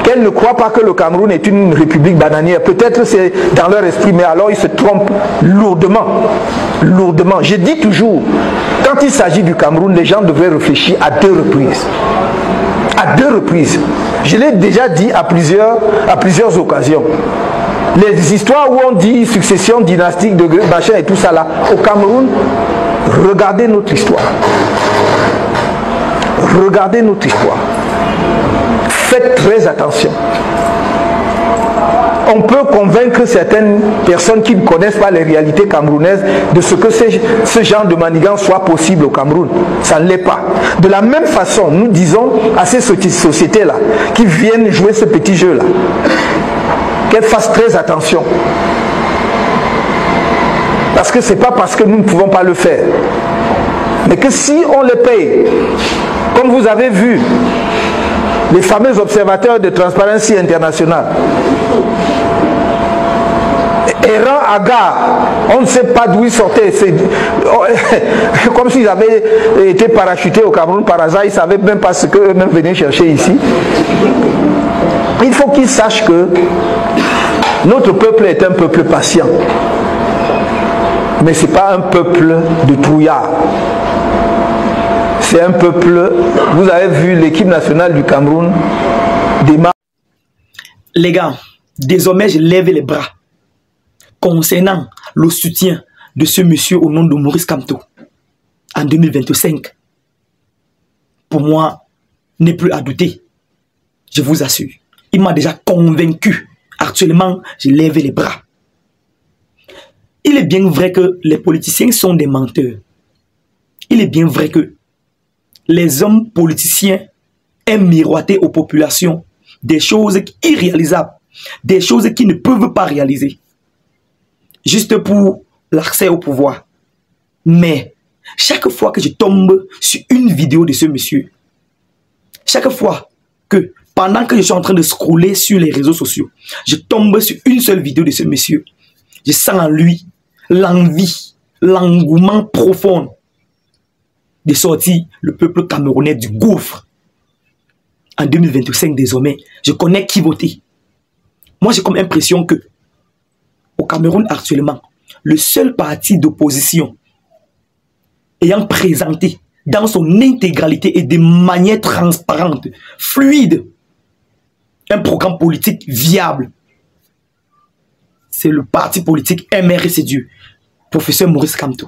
qu'elles ne croient pas que le Cameroun est une république bananière. Peut-être c'est dans leur esprit, mais alors ils se trompent lourdement. Lourdement. Je dis toujours, quand il s'agit du Cameroun, les gens devraient réfléchir à 2 reprises. À 2 reprises. Je l'ai déjà dit à plusieurs occasions. Les histoires où on dit succession dynastique de machin et tout ça là, au Cameroun, regardez notre histoire. Regardez notre histoire. Faites très attention. On peut convaincre certaines personnes qui ne connaissent pas les réalités camerounaises de ce que ce genre de manigance soit possible au Cameroun. Ça ne l'est pas. De la même façon, nous disons à ces sociétés-là qui viennent jouer ce petit jeu-là, qu'elles fassent très attention. Parce que ce n'est pas parce que nous ne pouvons pas le faire. Mais que si on les paye, comme vous avez vu, les fameux observateurs de Transparency International, errant à gare, on ne sait pas d'où ils sortaient. C'est comme s'ils avaient été parachutés au Cameroun par hasard, ils ne savaient même pas ce qu'eux-mêmes venaient chercher ici. Il faut qu'ils sachent que notre peuple est un peuple patient. Mais ce n'est pas un peuple de trouillards. C'est un peuple, vous avez vu l'équipe nationale du Cameroun démarre. Les gars, désormais je lève les bras concernant le soutien de ce monsieur au nom de Maurice Kamto en 2025. Pour moi, n'est plus à douter. Je vous assure. Il m'a déjà convaincu. Actuellement, je lève les bras. Il est bien vrai que les politiciens sont des menteurs. Il est bien vrai que les hommes politiciens aiment miroiter aux populations des choses irréalisables, des choses qu'ils ne peuvent pas réaliser, juste pour l'accès au pouvoir. Mais chaque fois que je tombe sur une vidéo de ce monsieur, chaque fois que, pendant que je suis en train de scroller sur les réseaux sociaux, je tombe sur une seule vidéo de ce monsieur, je sens en lui l'envie, l'engouement profond de sortir le peuple camerounais du gouffre. En 2025 désormais, je connais qui voter. Moi j'ai comme impression que au Cameroun actuellement, le seul parti d'opposition ayant présenté dans son intégralité et de manière transparente, fluide, un programme politique viable, c'est le parti politique MRC du professeur Maurice Kamto.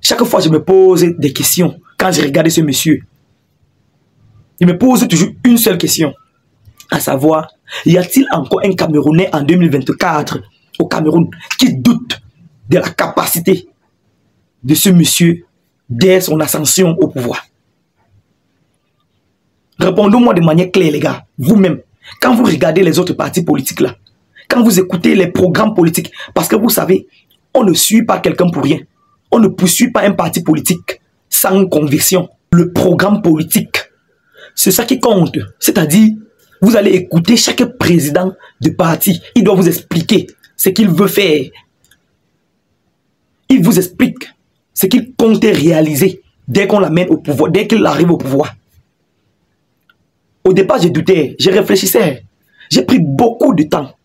Chaque fois je me pose des questions quand je regarde ce monsieur. Je me pose toujours une seule question, à savoir, y a-t-il encore un Camerounais en 2024 au Cameroun qui doute de la capacité de ce monsieur dès son ascension au pouvoir? Répondez-moi de manière claire, les gars, vous-même. Quand vous regardez les autres partis politiques là, quand vous écoutez les programmes politiques, parce que vous savez, on ne suit pas quelqu'un pour rien. On ne poursuit pas un parti politique sans conviction. Le programme politique, c'est ça qui compte. C'est-à-dire, vous allez écouter chaque président de parti. Il doit vous expliquer ce qu'il veut faire. Il vous explique ce qu'il compte réaliser dès qu'on l'amène au pouvoir, dès qu'il arrive au pouvoir. Au départ, je doutais, je réfléchissais. J'ai pris beaucoup de temps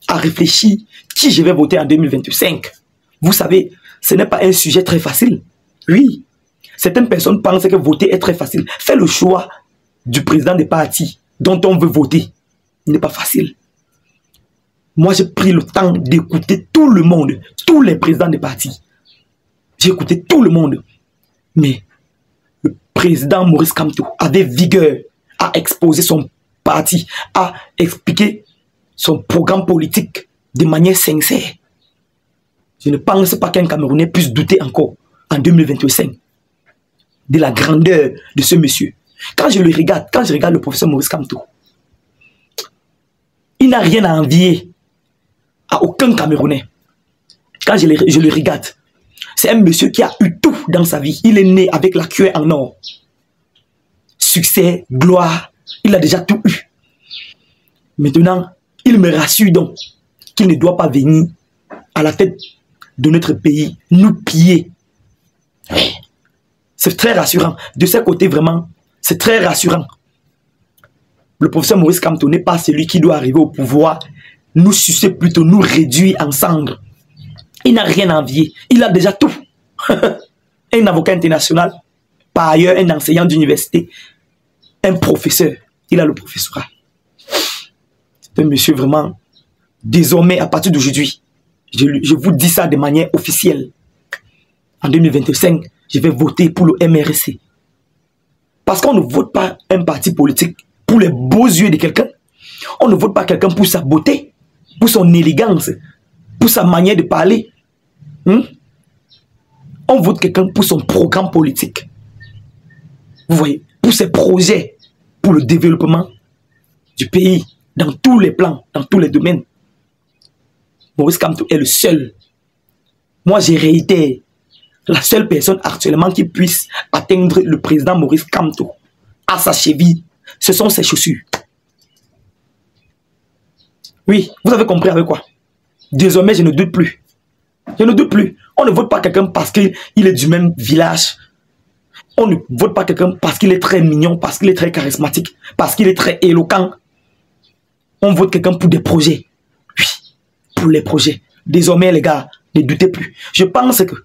à réfléchir qui je vais voter en 2025. Vous savez, ce n'est pas un sujet très facile. Oui, certaines personnes pensent que voter est très facile. Fais le choix du président des partis dont on veut voter. Il n'est pas facile. Moi, j'ai pris le temps d'écouter tout le monde, tous les présidents des partis. J'ai écouté tout le monde. Mais le président Maurice Kamto avait vigueur à exposer son parti, à expliquer son programme politique de manière sincère. Je ne pense pas qu'un Camerounais puisse douter encore en 2025 de la grandeur de ce monsieur. Quand je le regarde, quand je regarde le professeur Maurice Kamto, il n'a rien à envier à aucun Camerounais. Quand je le regarde, c'est un monsieur qui a eu tout dans sa vie. Il est né avec la cuillère en or. Succès, gloire, il a déjà tout eu. Maintenant, il me rassure donc qu'il ne doit pas venir à la tête de notre pays nous piller. C'est très rassurant. De ce côté, vraiment, c'est très rassurant. le professeur Maurice Kamto n'est pas celui qui doit arriver au pouvoir, nous sucer plutôt, nous réduire en cendres. Il n'a rien à envier. Il a déjà tout. Un avocat international, par ailleurs un enseignant d'université, un professeur. Il a le professorat. C'est un monsieur vraiment, désormais, à partir d'aujourd'hui, je vous dis ça de manière officielle. En 2025, je vais voter pour le MRC. Parce qu'on ne vote pas un parti politique pour les beaux yeux de quelqu'un. On ne vote pas quelqu'un pour sa beauté, pour son élégance, pour sa manière de parler. On vote quelqu'un pour son programme politique. Vous voyez, pour ses projets, pour le développement du pays, dans tous les plans, dans tous les domaines. Maurice Kamto est le seul. Moi, j'ai réitéré, la seule personne actuellement qui puisse atteindre le président Maurice Kamto à sa cheville, ce sont ses chaussures. Oui, vous avez compris avec quoi? Désormais, je ne doute plus. Je ne doute plus. On ne vote pas quelqu'un parce qu'il est du même village. On ne vote pas quelqu'un parce qu'il est très mignon, parce qu'il est très charismatique, parce qu'il est très éloquent. On vote quelqu'un pour des projets. Oui, pour les projets. Désormais, les gars, ne doutez plus. Je pense que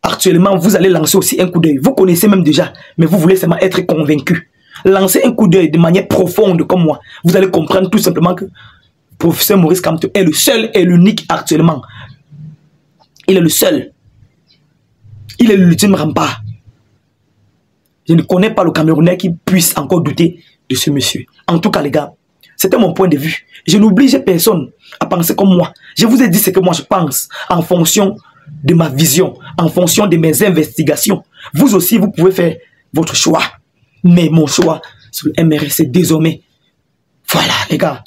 actuellement, vous allez lancer aussi un coup d'œil. Vous connaissez même déjà, mais vous voulez seulement être convaincu. Lancez un coup d'œil de manière profonde comme moi. Vous allez comprendre tout simplement que le professeur Maurice Kamto est le seul et l'unique actuellement. Il est le seul. Il est l'ultime rempart. Je ne connais pas le Camerounais qui puisse encore douter de ce monsieur. En tout cas, les gars, c'était mon point de vue. Je n'oblige personne à penser comme moi. Je vous ai dit ce que moi je pense en fonction de ma vision, en fonction de mes investigations. Vous aussi, vous pouvez faire votre choix. Mais mon choix sur le MRC désormais. Voilà, les gars.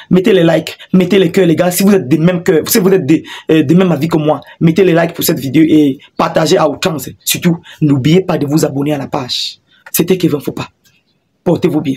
Mettez les likes, mettez les cœurs, les gars. Si vous êtes des mêmes cœurs, si vous êtes de même avis que moi, mettez les likes pour cette vidéo et partagez à outrance. Surtout, n'oubliez pas de vous abonner à la page. C'était Kevin Fopa. Portez-vous bien.